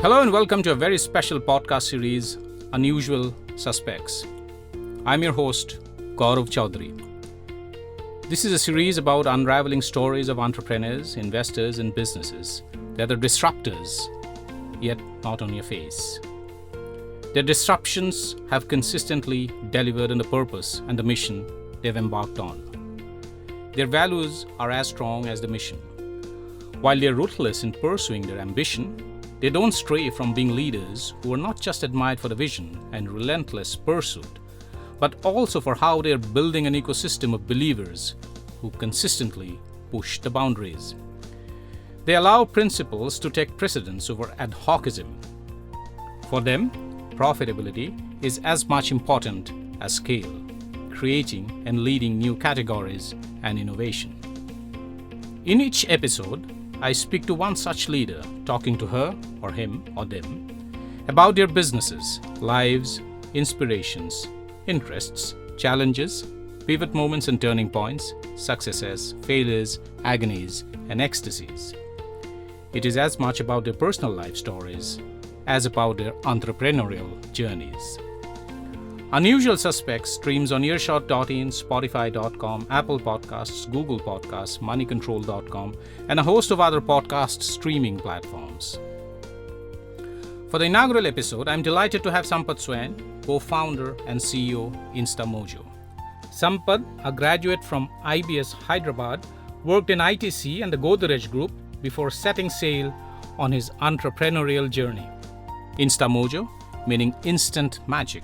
Hello and welcome to a very special podcast series, Unusual Suspects. I'm your host, Gaurav Chaudhary. This is a series about unraveling stories of entrepreneurs, investors, and businesses. They're the disruptors, yet not on your face. Their disruptions have consistently delivered on the purpose and the mission they've embarked on. Their values are as strong as the mission. While they're ruthless in pursuing their ambition, they don't stray from being leaders who are not just admired for the vision and relentless pursuit, but also for how they are building an ecosystem of believers who consistently push the boundaries. They allow principles to take precedence over ad hocism. For them, profitability is as much important as scale, creating and leading new categories and innovation. In each episode, I speak to one such leader, talking to her or him or them about their businesses, lives, inspirations, interests, challenges, pivot moments and turning points, successes, failures, agonies, and ecstasies. It is as much about their personal life stories as about their entrepreneurial journeys. Unusual Suspects streams on Earshot.in, Spotify.com, Apple Podcasts, Google Podcasts, MoneyControl.com, and a host of other podcast streaming platforms. For the inaugural episode, I'm delighted to have Sampad Swain, co-founder and CEO, Instamojo. Sampad, a graduate from IBS Hyderabad, worked in ITC and the Godrej Group before setting sail on his entrepreneurial journey. Instamojo, meaning instant magic,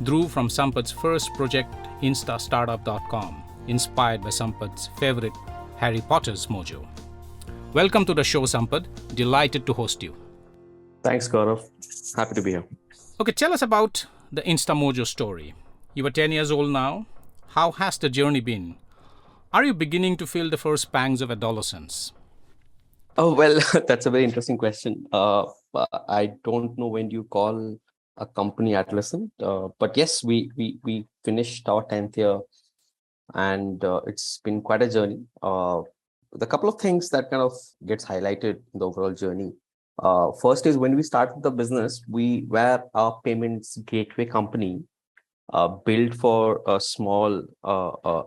drew from Sampad's first project, Startup.com, inspired by Sampad's favorite Harry Potter's mojo. Welcome to the show, Sampad. Delighted to host you. Thanks, Gaurav. Happy to be here. Okay, tell us about the Instamojo story. You are 10 years old now. How has the journey been? Are you beginning to feel the first pangs of adolescence? Oh, well, that's a very interesting question. I don't know when you call a company adolescent, but yes, we finished our 10th year, and it's been quite a journey. The couple of things that kind of gets highlighted in the overall journey. First is when we started the business, we were a payments gateway company built for small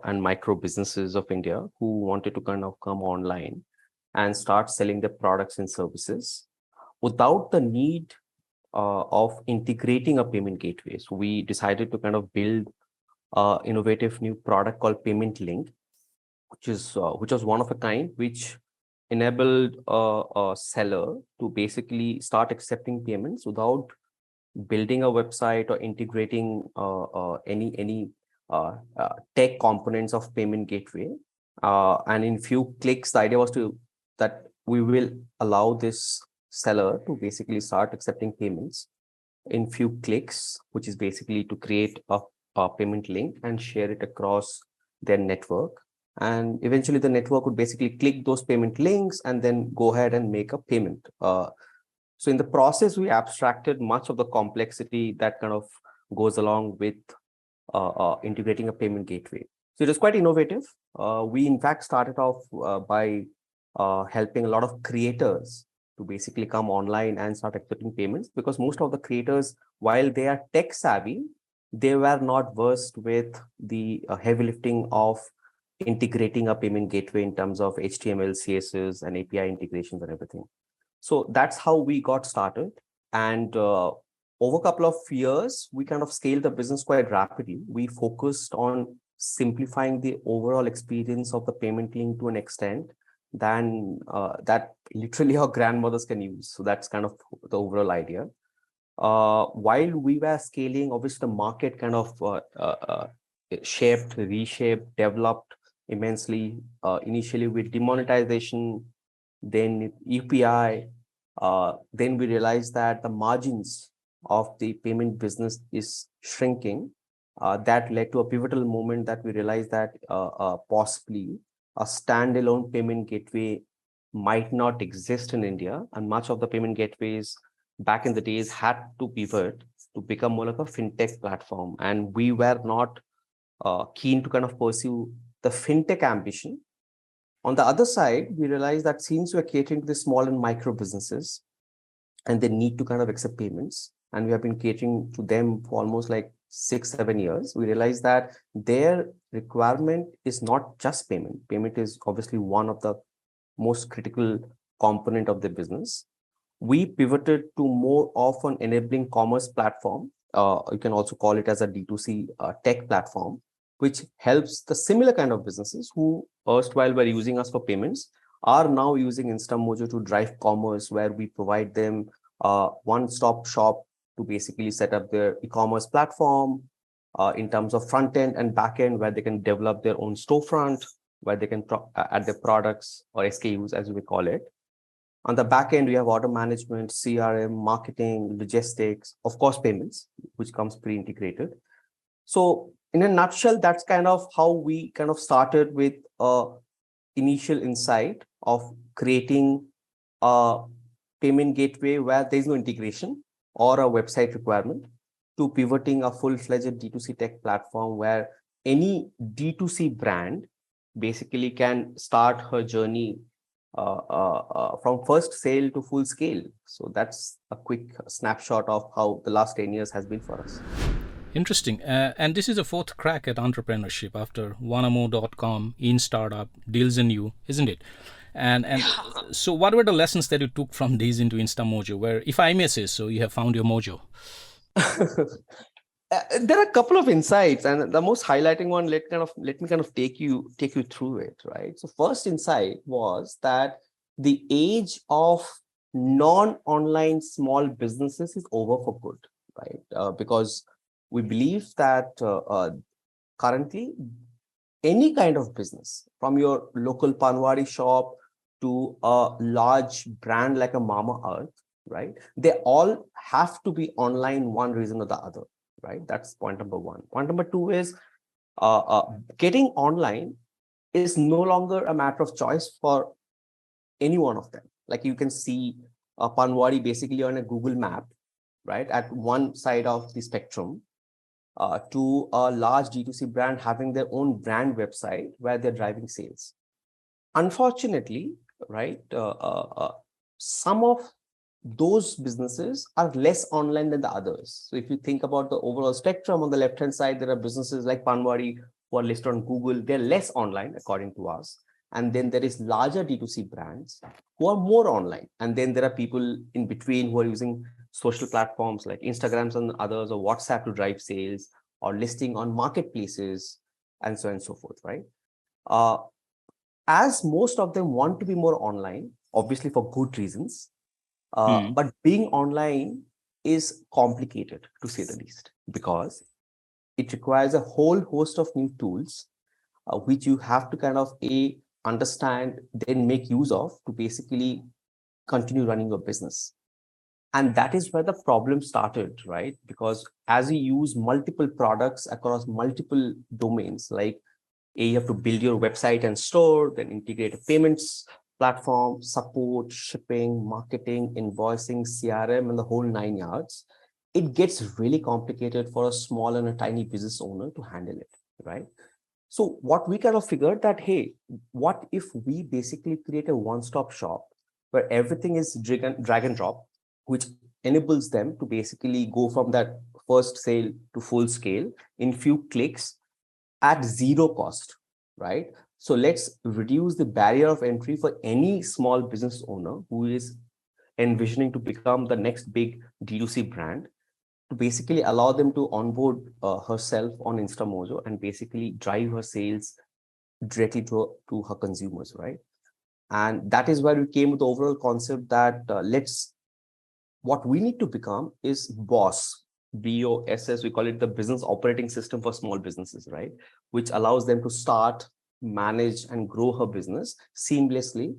and micro businesses of India who wanted to kind of come online and start selling their products and services without the need of integrating a payment gateway. So we decided to kind of build an innovative new product called Payment Link, which was one of a kind, which enabled a seller to basically start accepting payments without building a website or integrating any tech components of payment gateway. And in few clicks, the idea was that we will allow this seller to basically start accepting payments in few clicks, which is basically to create a payment link and share it across their network. And eventually the network would basically click those payment links and then go ahead and make a payment. So in the process, we abstracted much of the complexity that kind of goes along with integrating a payment gateway. So it was quite innovative. We in fact started off by helping a lot of creators to basically come online and start accepting payments, because most of the creators, while they are tech savvy, they were not versed with the heavy lifting of integrating a payment gateway in terms of HTML, CSS, and API integrations and everything. So that's how we got started. And over a couple of years, we kind of scaled the business quite rapidly. We focused on simplifying the overall experience of the payment link to an extent than that literally our grandmothers can use. So that's kind of the overall idea. While we were scaling, obviously the market kind of shaped, reshaped, developed immensely. Initially with demonetization, then EPI, then we realized that the margins of the payment business is shrinking. That led to a pivotal moment that we realized that possibly a standalone payment gateway might not exist in India, and much of the payment gateways back in the days had to pivot to become more like a fintech platform. And we were not keen to kind of pursue the fintech ambition. On the other side, we realized that since we're catering to the small and micro businesses, and they need to kind of accept payments. And we have been catering to them for almost like 6-7 years. We realized that their requirement is not just payment. Payment is obviously one of the most critical component of the business. We pivoted to more of an enabling commerce platform. You can also call it as a D2C tech platform, which helps the similar kind of businesses who erstwhile were using us for payments are now using Instamojo to drive commerce, where we provide them a one-stop shop to basically set up their e-commerce platform in terms of front end and back end, where they can develop their own storefront, where they can add their products or SKUs, as we call it. On the back end, we have order management, CRM, marketing, logistics, of course, payments, which comes pre-integrated. So in a nutshell, that's kind of how we kind of started with a initial insight of creating a payment gateway where there's no integration or a website requirement, to pivoting a full-fledged D2C tech platform where any D2C brand basically can start her journey from first sale to full scale. So that's a quick snapshot of how the last 10 years has been for us. Interesting. And this is a fourth crack at entrepreneurship after Wanamo.com, Instartup, Dealsandyou, isn't it? And so what were the lessons that you took from these into Instamojo, where, if I may say so, you have found your mojo? There are a couple of insights, and the most highlighting one, let me kind of take you through it, right? So first insight was that the age of non-online small businesses is over for good, right? Because we believe that currently any kind of business, from your local panwari shop to a large brand like a Mama Earth, right? They all have to be online, one reason or the other, right? That's point number one. Point number two is getting online is no longer a matter of choice for any one of them. Like you can see a panwari basically on a Google map, right? At one side of the spectrum, to a large D2C brand having their own brand website where they're driving sales. Unfortunately, right, some of those businesses are less online than the others. So if you think about the overall spectrum, on the left-hand side, there are businesses like Panwari who are listed on Google. They're less online, according to us. And then there is larger D2C brands who are more online. And then there are people in between who are using social platforms like Instagrams and others, or WhatsApp to drive sales, or listing on marketplaces, and so on and so forth, right? As most of them want to be more online, obviously for good reasons, but being online is complicated, to say the least, because it requires a whole host of new tools, which you have to kind of understand, then make use of to basically continue running your business. And that is where the problem started, right? Because as you use multiple products across multiple domains, like you have to build your website and store, then integrate a payments platform, support, shipping, marketing, invoicing, CRM, and the whole 9 yards. It gets really complicated for a small and a tiny business owner to handle it, right? So what we kind of figured that, hey, what if we basically create a one-stop shop where everything is drag and drop, which enables them to basically go from that first sale to full scale in few clicks at zero cost, right? So let's reduce the barrier of entry for any small business owner who is envisioning to become the next big D2C brand, to basically allow them to onboard herself on Instamojo and basically drive her sales directly to her consumers, right? And that is where we came with the overall concept that what we need to become is BOSS, BOSS, we call it the business operating system for small businesses, right? Which allows them to start, manage, and grow her business seamlessly.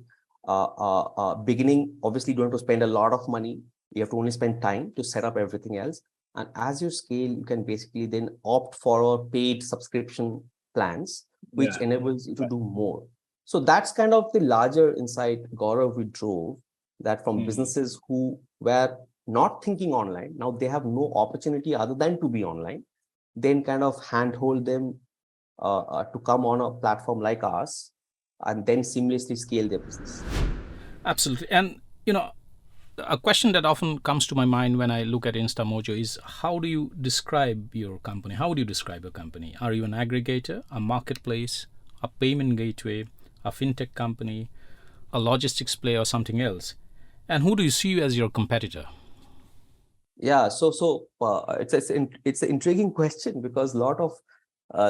Beginning, obviously, you don't have to spend a lot of money. You have to only spend time to set up everything else. And as you scale, you can basically then opt for paid subscription plans, which enables you to do more. So that's kind of the larger insight, Gaurav, we drove, that from businesses who were not thinking online, now they have no opportunity other than to be online, then kind of handhold them to come on a platform like ours and then seamlessly scale their business. Absolutely. And, A question that often comes to my mind when I look at Instamojo is, how do you describe your company? How would you describe a company? Are you an aggregator, a marketplace, a payment gateway, a fintech company, a logistics player, or something else? And who do you see as your competitor? Yeah, it's an intriguing question because a lot of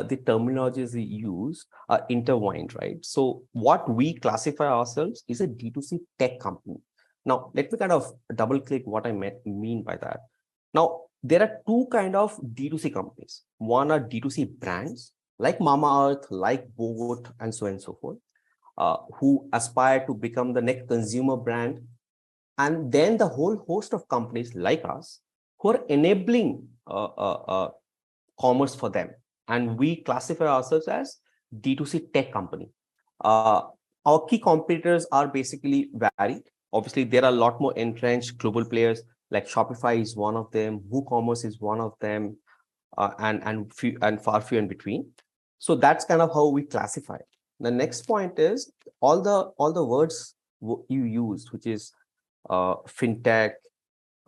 the terminologies we use are intertwined, right? So what we classify ourselves is a D2C tech company. Now, let me kind of double click what I mean by that. Now, there are two kind of D2C companies. One are D2C brands like Mamaearth, like Bollywood, and so on and so forth, who aspire to become the next consumer brand. And then the whole host of companies like us who are enabling commerce for them. And we classify ourselves as D2C tech company. Our key competitors are basically varied. Obviously, there are a lot more entrenched global players, like Shopify is one of them, WooCommerce is one of them, and far few in between. So that's kind of how we classify. The next point is all the words you used, which is fintech,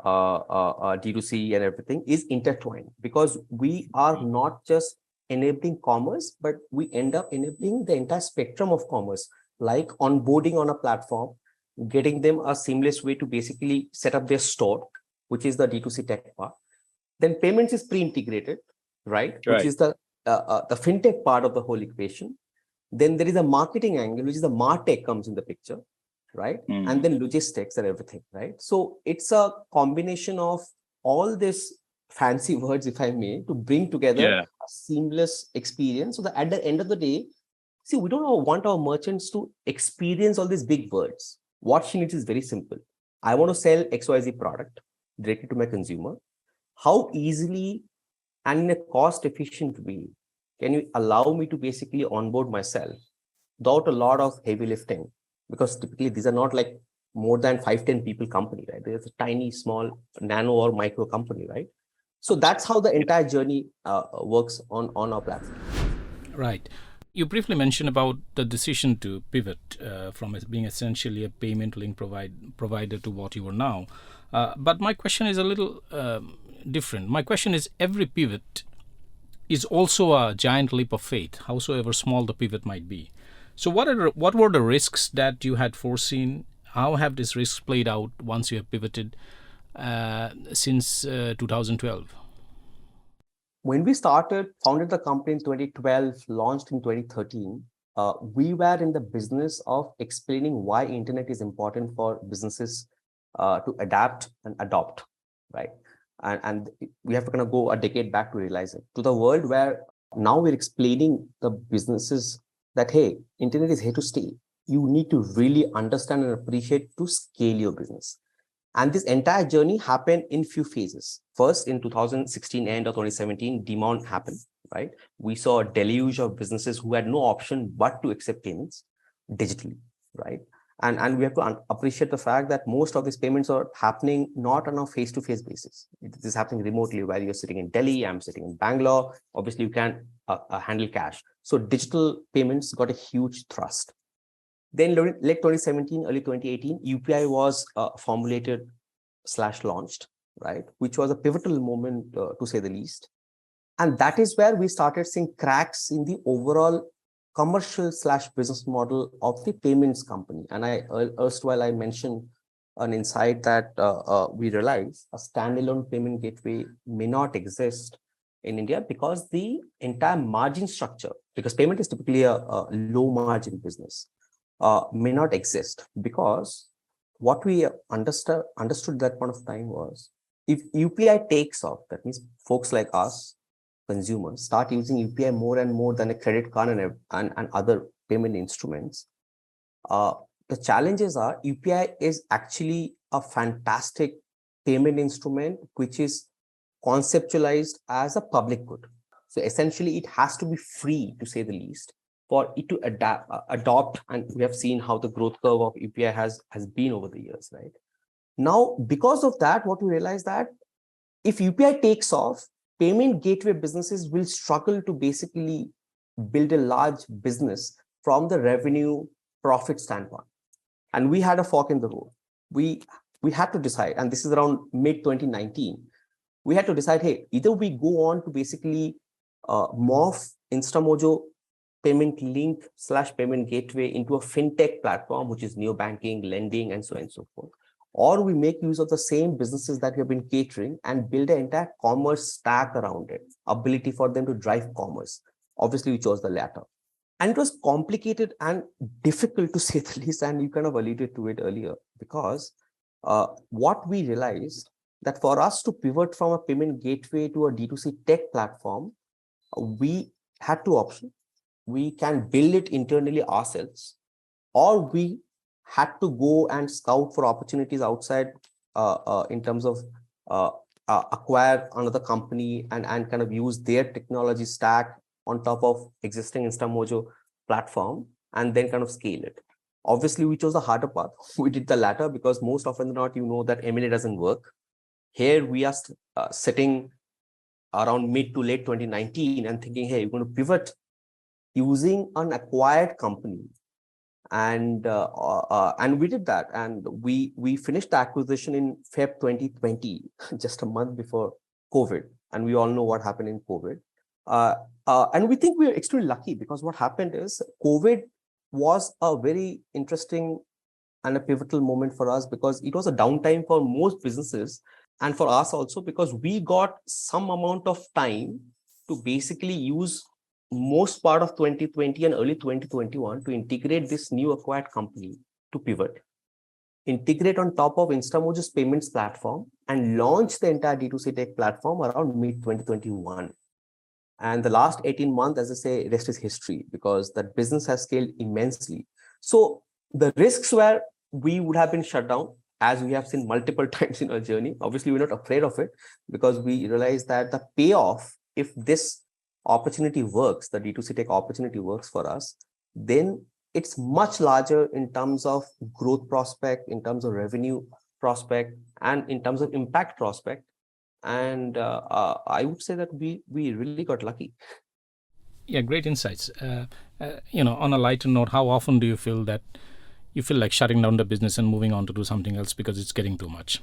D2C, and everything is intertwined because we are not just enabling commerce, but we end up enabling the entire spectrum of commerce, like onboarding on a platform, getting them a seamless way to basically set up their store, which is the D2C tech part. Then payments is pre-integrated, right? Which is the fintech part of the whole equation. Then there is a marketing angle, which is the MarTech comes in the picture, right? And then logistics and everything, right? So it's a combination of all these fancy words, if I may, to bring together a seamless experience. So that at the end of the day, see, we don't want our merchants to experience all these big words. What she needs is very simple. I want to sell XYZ product directly to my consumer. How easily and in a cost-efficient way can you allow me to basically onboard myself without a lot of heavy lifting? Because typically these are not like more than 5-10 people company, right? There's a tiny, small, nano or micro company, right? So that's how the entire journey works on our platform. Right. You briefly mentioned about the decision to pivot from being essentially a payment link provider to what you are now. But my question is a little different. My question is, every pivot is also a giant leap of faith, howsoever small the pivot might be. So what were the risks that you had foreseen? How have these risks played out once you have pivoted since 2012? When we founded the company in 2012, launched in 2013, we were in the business of explaining why internet is important for businesses to adapt and adopt, right? And we have to kind of go a decade back to realize it. To the world where now we're explaining the businesses that, hey, internet is here to stay. You need to really understand and appreciate to scale your business. And this entire journey happened in few phases. First, in 2016 and 2017, demand happened, right? We saw a deluge of businesses who had no option but to accept payments digitally, right? And we have to appreciate the fact that most of these payments are happening not on a face-to-face basis. It is happening remotely, where you're sitting in Delhi, I'm sitting in Bangalore. Obviously, you can't handle cash. So digital payments got a huge thrust. Then late 2017, early 2018, UPI was formulated / launched, right? Which was a pivotal moment to say the least. And that is where we started seeing cracks in the overall commercial / business model of the payments company. And erstwhile I mentioned an insight that we realized a standalone payment gateway may not exist in India because the entire margin structure, because payment is typically a low margin business, may not exist. Because what we understood that point of time was, if UPI takes off, that means folks like us, consumers, start using UPI more and more than a credit card and other payment instruments. The challenges are UPI is actually a fantastic payment instrument, which is conceptualized as a public good. So essentially, it has to be free, to say the least, for it to adopt. And we have seen how the growth curve of UPI has been over the years, right? Now, because of that, what we realize that if UPI takes off, payment gateway businesses will struggle to basically build a large business from the revenue profit standpoint. And we had a fork in the road. We we had to decide, and this is around mid 2019, we had to decide, hey, either we go on to basically morph Instamojo payment link / payment gateway into a fintech platform, which is neobanking, lending, and so on and so forth. Or we make use of the same businesses that we have been catering and build an entire commerce stack around it, ability for them to drive commerce. Obviously, we chose the latter. And it was complicated and difficult to say the least, and you kind of alluded to it earlier, because what we realized that for us to pivot from a payment gateway to a D2C tech platform, we had two options. We can build it internally ourselves, or we had to go and scout for opportunities outside in terms of acquire another company and kind of use their technology stack on top of existing Instamojo platform and then kind of scale it. Obviously, we chose the harder path. We did the latter because most often than not, you know that M&A doesn't work. Here we are sitting around mid to late 2019 and thinking, hey, we're going to pivot using an acquired company. And we did that. And we finished the acquisition in Feb 2020, just a month before COVID. And we all know what happened in COVID. And we think we are extremely lucky because what happened is COVID was a very interesting and a pivotal moment for us because it was a downtime for most businesses and for us also, because we got some amount of time to basically use most part of 2020 and early 2021 to integrate this new acquired company to pivot, integrate on top of Instamojo's payments platform, and launch the entire D2C tech platform around mid 2021. And the last 18 months, as I say, rest is history because that business has scaled immensely. So the risks were we would have been shut down, as we have seen multiple times in our journey. Obviously, we're not afraid of it because we realize that the payoff, if this opportunity works, the D2C tech opportunity works for us, then it's much larger in terms of growth prospect, in terms of revenue prospect, and in terms of impact prospect. And I would say that we really got lucky. Yeah, great insights. On a lighter note, how often do you feel that you feel like shutting down the business and moving on to do something else because it's getting too much?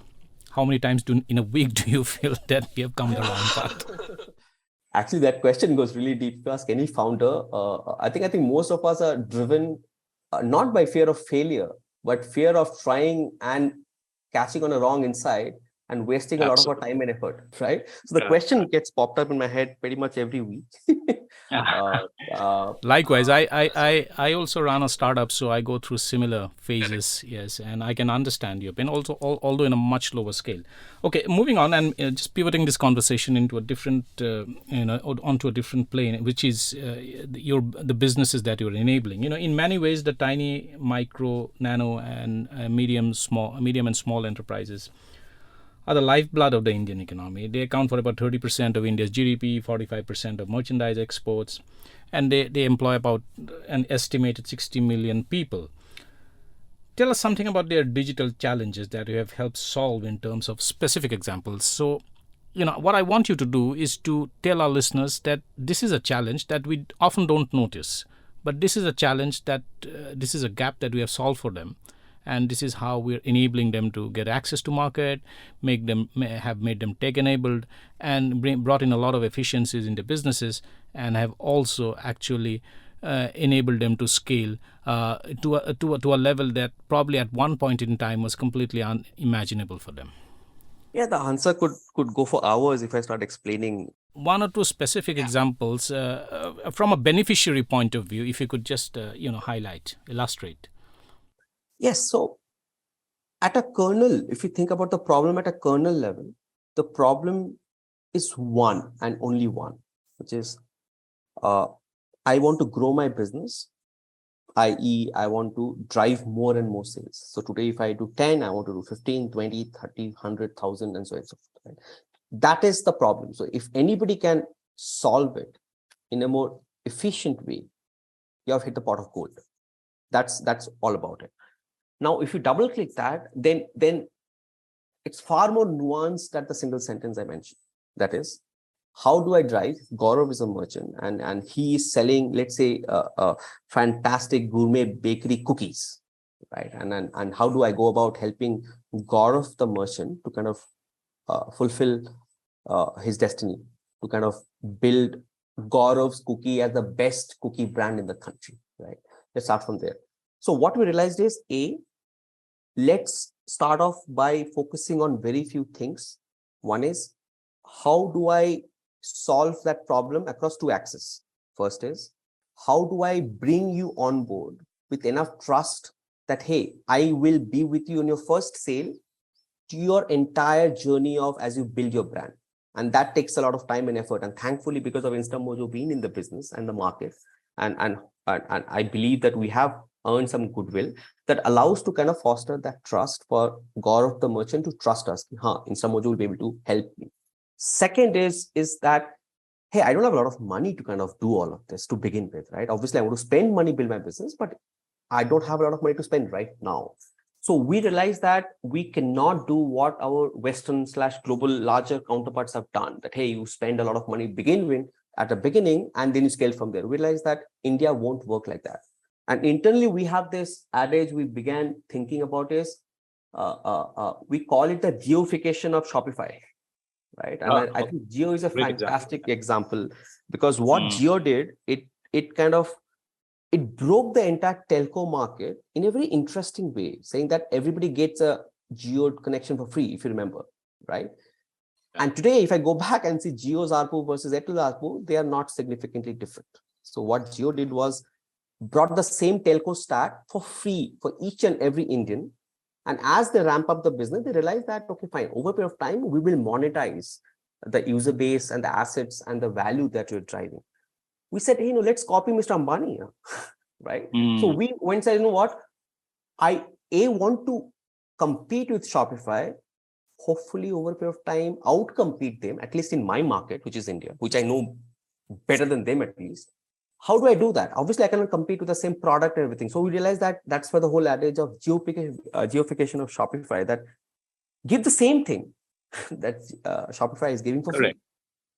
How many times in a week do you feel that you have come the wrong path? Actually, that question goes really deep. If you ask any founder, I think most of us are driven not by fear of failure, but fear of trying and catching on a wrong insight and wasting a lot of our time and effort, right? So the question gets popped up in my head pretty much every week. Likewise, I also run a startup, so I go through similar phases. Yes, and I can understand your pain, also, although in a much lower scale. Okay, moving on and just pivoting this conversation into a different, onto a different plane, which is the businesses that you're enabling. In many ways, the tiny, micro, nano, and medium and small enterprises are the lifeblood of the Indian economy. They account for about 30% of India's GDP, 45% of merchandise exports, and they employ about an estimated 60 million people. Tell us something about their digital challenges that you have helped solve in terms of specific examples. So, what I want you to do is to tell our listeners that this is a challenge that we often don't notice, but this is a challenge that this is a gap that we have solved for them. And this is how we're enabling them to get access to market, made them tech-enabled, and brought in a lot of efficiencies in the businesses, and have also actually enabled them to scale to a level that probably at one point in time was completely unimaginable for them. Yeah, the answer could go for hours if I start explaining. One or two specific examples from a beneficiary point of view, if you could just highlight, illustrate. Yes. So at a kernel, if you think about the problem at a kernel level, the problem is one and only one, which is I want to grow my business, i.e. I want to drive more and more sales. So today, if I do 10, I want to do 15, 20, 30, 100,000 and so on and so forth. Right? That is the problem. So if anybody can solve it in a more efficient way, you have hit the pot of gold. That's all about it. Now, if you double click that, then it's far more nuanced than the single sentence I mentioned. That is, how do I drive? Gaurav is a merchant and he is selling, let's say, fantastic gourmet bakery cookies, right? And how do I go about helping Gaurav the merchant to kind of fulfill his destiny, to kind of build Gaurav's cookie as the best cookie brand in the country, right? Let's start from there. So what we realized is, let's start off by focusing on very few things. One is, how do I solve that problem across two axes? First is, how do I bring you on board with enough trust that, hey, I will be with you on your first sale to your entire journey of as you build your brand. And that takes a lot of time and effort. And thankfully, because of Instamojo being in the business and the market, and I believe that we have earned some goodwill that allows to kind of foster that trust for Gaurav the merchant to trust us. Instamojo will be able to help me. Second is that, hey, I don't have a lot of money to kind of do all of this to begin with, right? Obviously, I want to spend money, build my business, but I don't have a lot of money to spend right now. So we realized that we cannot do what our Western/global larger counterparts have done. That, hey, you spend a lot of money begin with at the beginning and then you scale from there. We realized that India won't work like that. And internally, we have this adage we began thinking about is, we call it the Jiofication of Shopify, right? And I think Jio is a fantastic example because what Jio did, it broke the entire telco market in a very interesting way, saying that everybody gets a Jio connection for free, if you remember, right? Yeah. And today, if I go back and see Jio's ARPU versus Airtel ARPU, they are not significantly different. So what Jio did was brought the same telco stack for free for each and every Indian. And as they ramp up the business, they realize that, okay, fine, over a period of time, we will monetize the user base and the assets and the value that you're driving. We said, hey, let's copy Mr. Ambani, right? So we went and said, you know what? I want to compete with Shopify, hopefully over a period of time, outcompete them, at least in my market, which is India, which I know better than them at least. How do I do that? Obviously, I cannot compete with the same product and everything. So we realized that that's where the whole adage of Jiofication of Shopify, that give the same thing that Shopify is giving for free.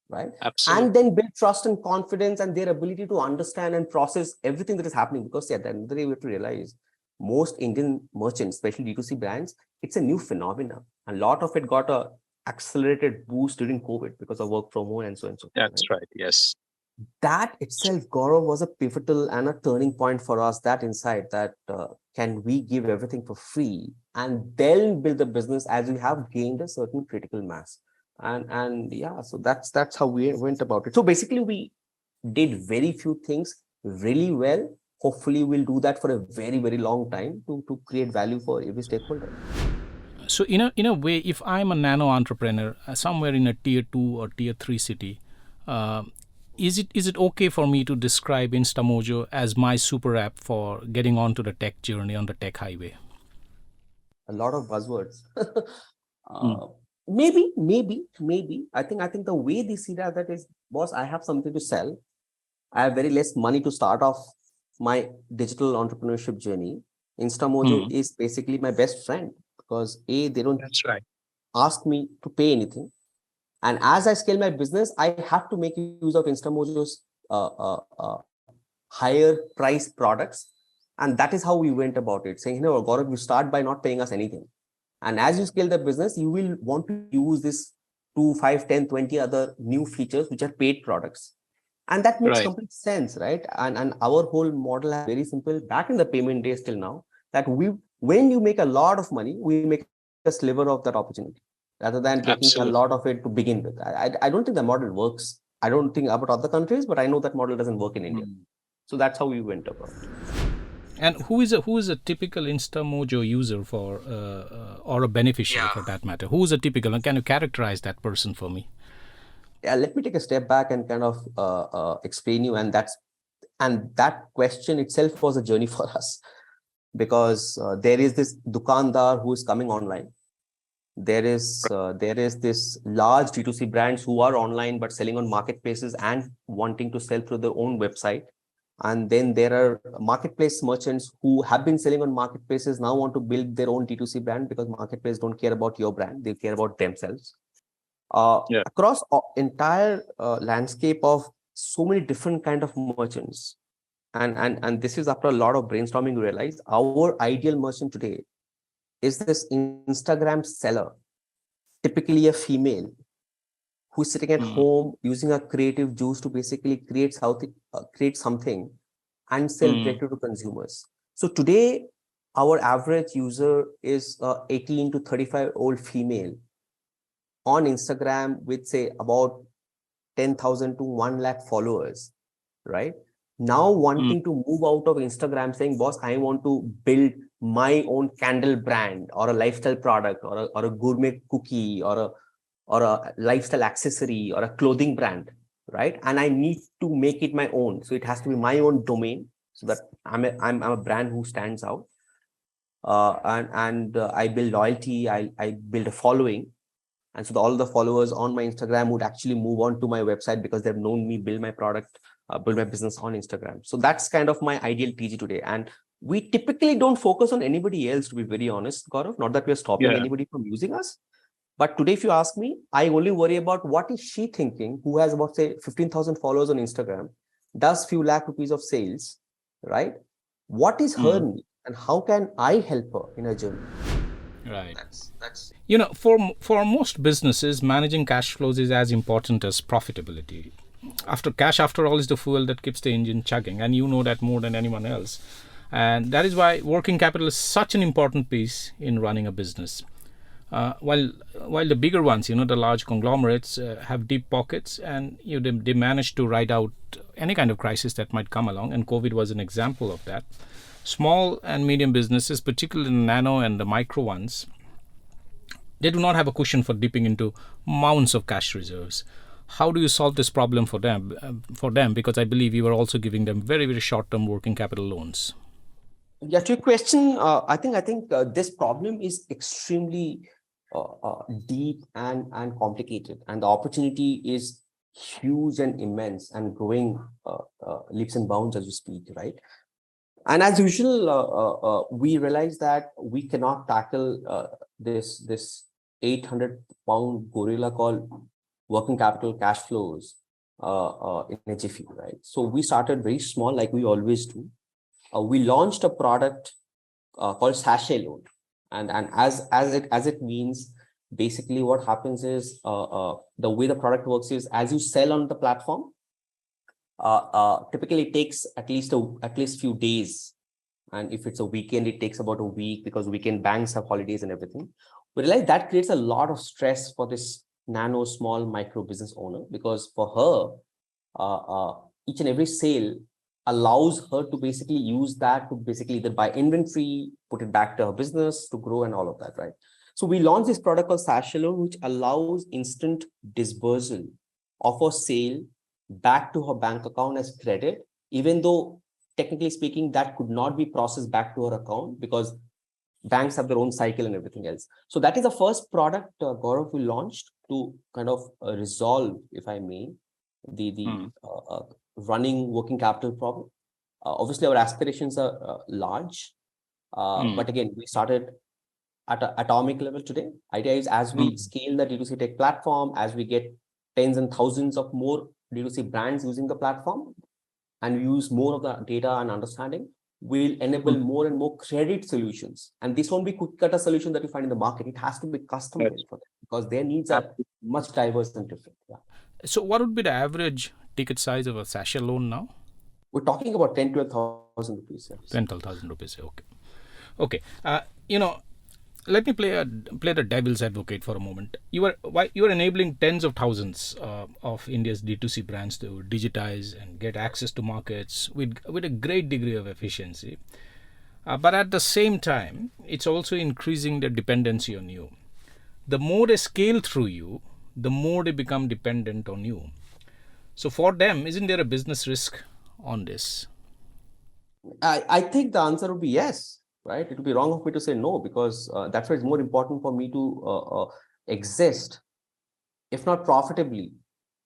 Right? Absolutely. And then build trust and confidence and their ability to understand and process everything that is happening. Because at the end of the day, we have to realize most Indian merchants, especially D2C brands, it's a new phenomenon. A lot of it got a accelerated boost during COVID because of work from home and so and so. That's right. Yes. That itself, Gaurav, was a pivotal and a turning point for us, that insight that can we give everything for free and then build the business as we have gained a certain critical mass. And yeah, so that's how we went about it. So basically, we did very few things really well. Hopefully, we'll do that for a very, very long time to create value for every stakeholder. So in a way, if I'm a nano entrepreneur somewhere in a tier 2 or tier 3 city, is it okay for me to describe Instamojo as my super app for getting onto the tech journey on the tech highway? A lot of buzzwords. Maybe. I think the way they see that is, boss, I have something to sell. I have very less money to start off my digital entrepreneurship journey. Instamojo is basically my best friend because they don't ask me to pay anything. And as I scale my business, I have to make use of Instamojo's higher price products. And that is how we went about it, saying, Gaurav, you start by not paying us anything. And as you scale the business, you will want to use this 2, 5, 10, 20 other new features, which are paid products. And that makes complete sense, right? And our whole model is very simple. Back in the payment days till now, that when you make a lot of money, we make a sliver of that opportunity rather than taking a lot of it to begin with. I don't think the model works. I don't think about other countries, but I know that model doesn't work in India. So that's how we went about it. And who is a typical Instamojo user for, or a beneficiary for that matter? Who is a typical, and can you characterize that person for me? Yeah, let me take a step back and kind of explain you. And that question itself was a journey for us because there is this dukandar who is coming online. There is this large D2C brands who are online but selling on marketplaces and wanting to sell through their own website. And then there are marketplace merchants who have been selling on marketplaces, now want to build their own D2C brand because marketplace don't care about your brand, they care about themselves. Across entire landscape of so many different kind of merchants. And this is after a lot of brainstorming, we realized our ideal merchant today is this Instagram seller, typically a female, who's sitting at home using a creative juice to basically create something and sell directly to consumers. So today, our average user is 18 to 35-year-old female on Instagram with, say, about 10,000 to 1 lakh followers, right? Now wanting to move out of Instagram, saying, boss, I want to build my own candle brand or a lifestyle product or a gourmet cookie or a lifestyle accessory or a clothing brand, right? And I need to make it my own. So it has to be my own domain so that I'm a brand who stands out. I build loyalty, I build a following. And so all the followers on my Instagram would actually move on to my website because they've known me build my product, build my business on Instagram. So that's kind of my ideal TG today. And we typically don't focus on anybody else, to be very honest, Gaurav. Not that we're stopping anybody from using us. But today, if you ask me, I only worry about what is she thinking, who has about, say, 15,000 followers on Instagram, does few lakh rupees of sales, right? What is her need and how can I help her in her journey? Right. That's for most businesses, managing cash flows is as important as profitability. Cash, after all, is the fuel that keeps the engine chugging, and you know that more than anyone else. And that is why working capital is such an important piece in running a business. While the bigger ones, the large conglomerates have deep pockets, and they manage to ride out any kind of crisis that might come along, and COVID was an example of that. Small and medium businesses, particularly the nano and the micro ones, they do not have a cushion for dipping into mounds of cash reserves. How do you solve this problem for them? Because I believe you are also giving them very, very short-term working capital loans. Yeah, to your question, I think this problem is extremely deep and complicated, and the opportunity is huge and immense and growing leaps and bounds as we speak, right? And as usual, we realize that we cannot tackle this 800-pound gorilla called working capital cash flows in a jiffy, right? So we started very small, like we always do. We launched a product called Sachet Loan, and as it means, basically what happens is the way the product works is, as you sell on the platform, typically it takes at least few days, and if it's a weekend, it takes about a week because weekend banks have holidays and everything. We realize that creates a lot of stress for this nano small micro business owner, because for her, each and every sale allows her to basically use that to basically either buy inventory, put it back to her business to grow and all of that, right? So we launched this product called Sachet Loan, which allows instant disbursal of a sale back to her bank account as credit, even though technically speaking, that could not be processed back to her account because banks have their own cycle and everything else. So that is the first product, Gaurav, we launched to kind of resolve, if I may, the running working capital problem. Obviously, our aspirations are large, but again, we started at an atomic level today. Idea is, as we scale the D2C tech platform, as we get tens and thousands of more D2C brands using the platform, and we use more of the data and understanding, we'll enable more and more credit solutions. And this won't be cookie cutter solution that you find in the market. It has to be custom built for them because their needs are much diverse and different. Yeah. So what would be the average ticket size of a sachet loan now? We're talking about 10 to 12,000 rupees. Yes. 10,000 rupees. Okay. Let me play the devil's advocate for a moment. You are enabling tens of thousands of India's D2C brands to digitize and get access to markets with a great degree of efficiency. But at the same time, it's also increasing their dependency on you. The more they scale through you, the more they become dependent on you. So for them, isn't there a business risk on this? I think the answer would be yes. Right? It would be wrong of me to say no, because that's why it's more important for me to exist, if not profitably,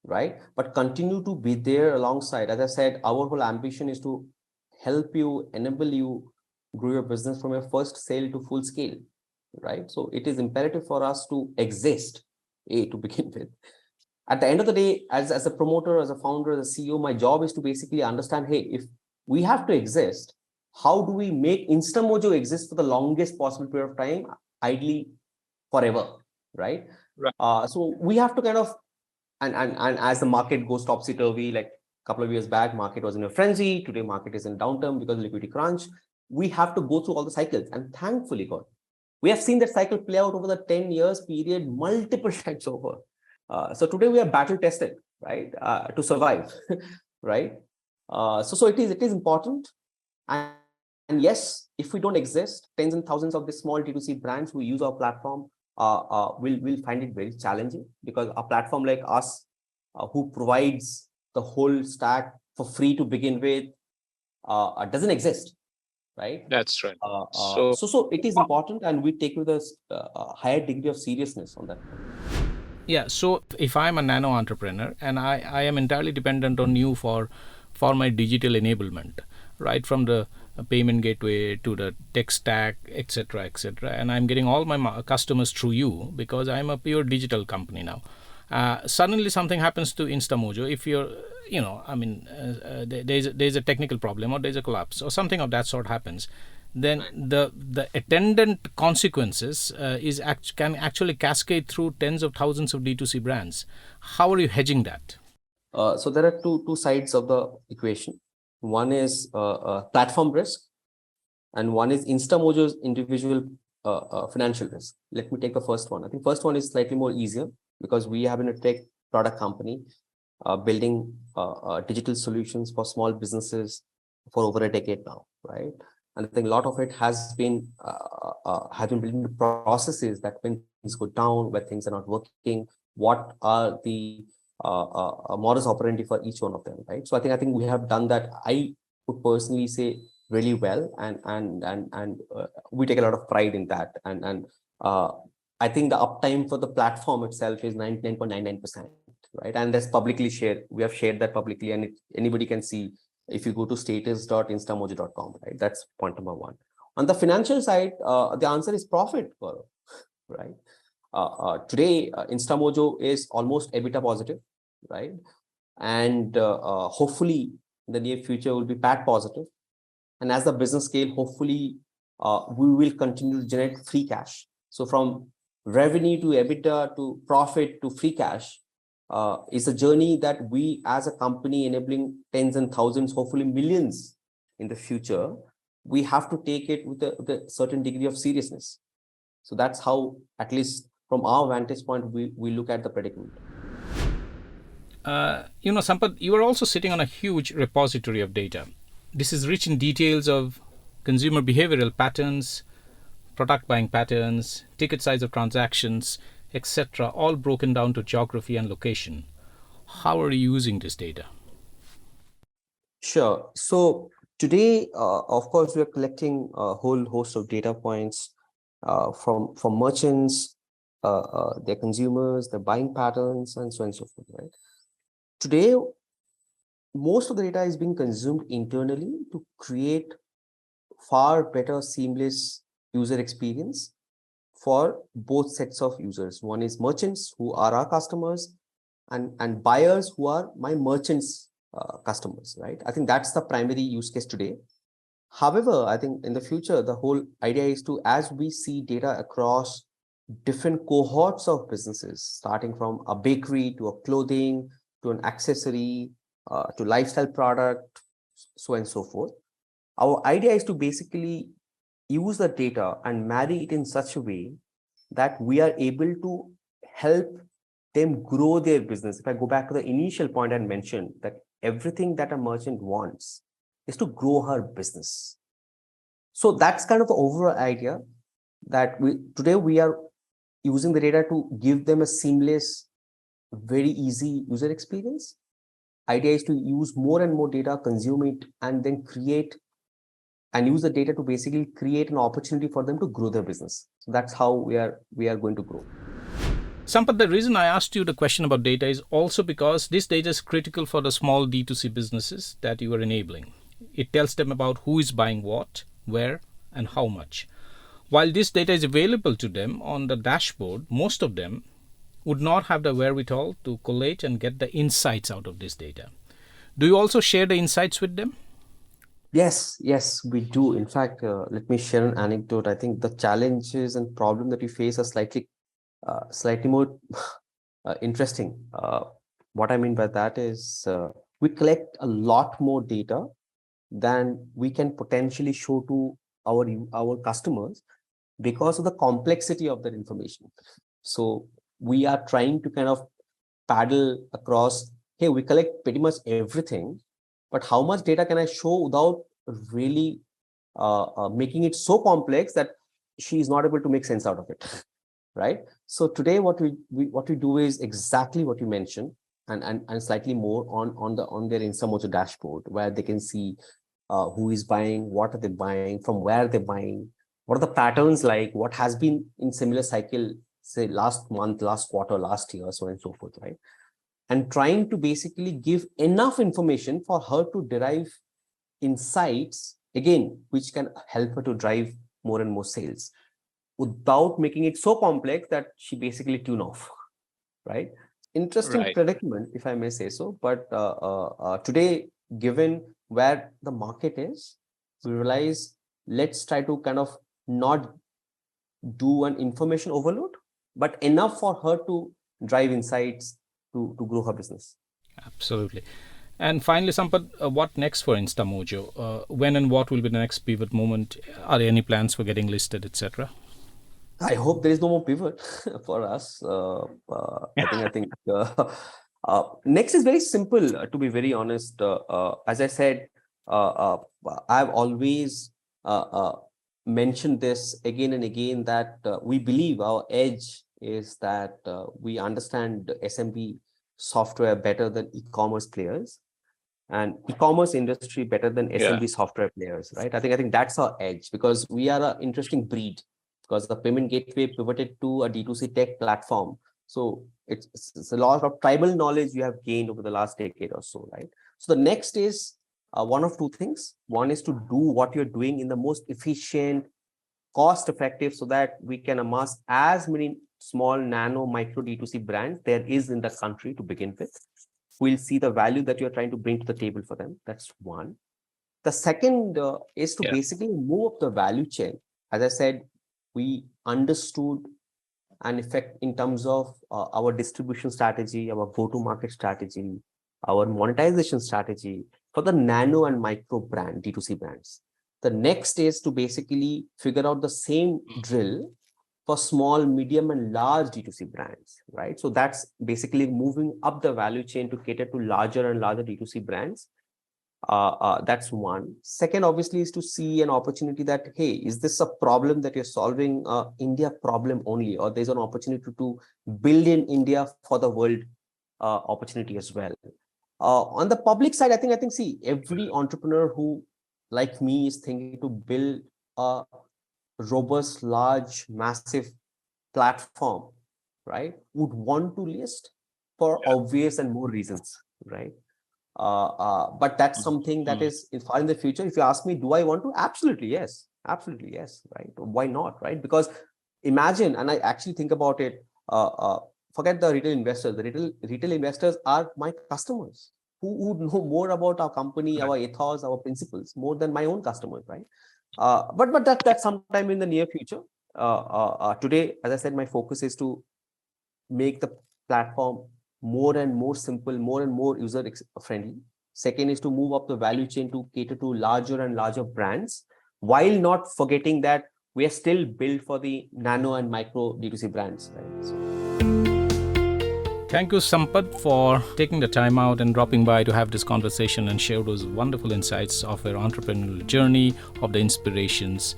right? But continue to be there alongside. As I said, our whole ambition is to help you, enable you grow your business from your first sale to full scale, right? So it is imperative for us to exist, to begin with. At the end of the day, as a promoter, as a founder, as a CEO, my job is to basically understand, hey, if we have to exist, how do we make Instamojo exist for the longest possible period of time, ideally forever, right? So we have to kind of, and as the market goes topsy-turvy, like a couple of years back, market was in a frenzy. Today, market is in downturn because of liquidity crunch. We have to go through all the cycles. And thankfully, God, we have seen that cycle play out over the 10 years period multiple times over. So today we are battle tested, right, to survive, right? So it is important. And yes, if we don't exist, tens and thousands of the small D2C brands who use our platform will find it very challenging, because a platform like us, who provides the whole stack for free to begin with, doesn't exist, right? That's right. So it is important, and we take with a higher degree of seriousness on that. Yeah, so if I'm a nano entrepreneur and I am entirely dependent on you for my digital enablement, right from the payment gateway to the tech stack, etc., and I'm getting all my customers through you because I'm a pure digital company now. Suddenly something happens to Instamojo. If you're, there's a technical problem, or there's a collapse, or something of that sort happens, then the attendant consequences can actually cascade through tens of thousands of D2C brands. How are you hedging that? So there are two sides of the equation. One is platform risk, and one is Instamojo's individual financial risk. Let me take the first one. I think first one is slightly more easier because we have been a tech product company building digital solutions for small businesses for over a decade now, right? And I think a lot of it has been building the processes that when things go down, where things are not working, what are the modus operandi for each one of them, right? So I think we have done that. I would personally say really well, and we take a lot of pride in that. And I think the uptime for the platform itself is 99.99%, right? And that's publicly shared. We have shared that publicly, and anybody can see if you go to status.instamojo.com, right? That's point number one. On the financial side, the answer is profit, right? Today, Instamojo is almost EBITDA positive, right? And hopefully in the near future will be PAT positive. And as the business scale, hopefully we will continue to generate free cash. So from revenue to EBITDA to profit to free cash is a journey that we as a company, enabling tens and thousands, hopefully millions in the future, we have to take it with a certain degree of seriousness. So that's how, at least from our vantage point, we look at the predicament. Sampad, you are also sitting on a huge repository of data. This is rich in details of consumer behavioral patterns, product buying patterns, ticket size of transactions, etc., all broken down to geography and location. How are you using this data? Sure. So today, of course, we are collecting a whole host of data points from merchants, their consumers, their buying patterns, and so on and so forth, right? Today, most of the data is being consumed internally to create far better seamless user experience for both sets of users. One is merchants, who are our customers, and buyers, who are my merchants' customers, right? I think that's the primary use case today. However, I think in the future, the whole idea is to, as we see data across different cohorts of businesses, starting from a bakery to a clothing to an accessory to lifestyle product, so on and so forth. Our idea is to basically use the data and marry it in such a way that we are able to help them grow their business. If I go back to the initial point I mentioned, that everything that a merchant wants is to grow her business. So that's kind of the overall idea, that today we are using the data to give them a seamless, very easy user experience. Idea is to use more and more data, consume it, and then create and use the data to basically create an opportunity for them to grow their business. So that's how we are going to grow. Sampad, the reason I asked you the question about data is also because this data is critical for the small D2C businesses that you are enabling. It tells them about who is buying what, where, and how much. While this data is available to them on the dashboard, most of them would not have the wherewithal to collate and get the insights out of this data. Do you also share the insights with them? Yes, we do. In fact, let me share an anecdote. I think the challenges and problem that we face are slightly more interesting. What I mean by that is we collect a lot more data than we can potentially show to our customers because of the complexity of that information. So we are trying to kind of paddle across, hey, we collect pretty much everything, but how much data can I show without really making it so complex that she is not able to make sense out of it, right? So today, what we do is exactly what you mentioned, and slightly more on their Instamojo dashboard, where they can see who is buying, what are they buying, from where they're buying, what are the patterns like, what has been in similar cycle, say last month, last quarter, last year, so on and so forth, right? And trying to basically give enough information for her to derive insights, again, which can help her to drive more and more sales without making it so complex that she basically tune off, right? Interesting Right. predicament, if I may say so. But today, given where the market is, we realize let's try to kind of not do an information overload, but enough for her to drive insights to grow her business. Absolutely. And finally, Sampad, what next for Instamojo? When and what will be the next pivot moment? Are there any plans for getting listed, etc.? I hope there is no more pivot for us. I think next is very simple. To be very honest, as I said, I've always mentioned this again and again that we believe our edge is that we understand SMB software better than e-commerce players, and e-commerce industry better than SMB software players, right? I think that's our edge, because we are an interesting breed, because the payment gateway pivoted to a D2C tech platform. So it's a lot of tribal knowledge you have gained over the last decade or so, right? So the next is one of two things. One is to do what you're doing in the most efficient, cost effective, so that we can amass as many small, nano, micro D2C brands there is in the country to begin with. We'll see the value that you're trying to bring to the table for them. That's one. The second is to basically move up the value chain. As I said, we understood an effect in terms of our distribution strategy, our go-to-market strategy, our monetization strategy for the nano and micro brand, D2C brands. The next is to basically figure out the same drill for small, medium, and large D2C brands, right? So that's basically moving up the value chain to cater to larger and larger D2C brands. That's one. Second, obviously, is to see an opportunity that, hey, is this a problem that you're solving, India problem only, or there's an opportunity to build in India for the world opportunity as well. On the public side, I think, see, every entrepreneur who, like me, is thinking to build a robust, large, massive platform, right, would want to list for obvious and more reasons, right? But that's something that is far in the future. If you ask me, do I want to? Absolutely yes, right? Why not, right? Because imagine, and I actually think about it, forget the retail investors. The retail investors are my customers, who would know more about our company, our ethos, our principles, more than my own customers, right? But that's sometime in the near future. Today, as I said, my focus is to make the platform more and more simple, more and more user friendly. Second is to move up the value chain to cater to larger and larger brands, while not forgetting that we are still built for the nano and micro D2C brands, right? So, Thank you, Sampad, for taking the time out and dropping by to have this conversation and share those wonderful insights of your entrepreneurial journey, of the inspirations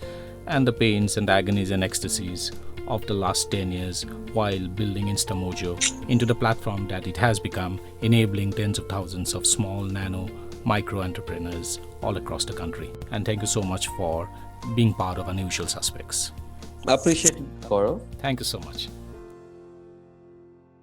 and the pains and agonies and ecstasies of the last 10 years while building Instamojo into the platform that it has become, enabling tens of thousands of small, nano, micro entrepreneurs all across the country. And thank you so much for being part of Unusual Suspects. I appreciate it, Gaurav. Thank you so much.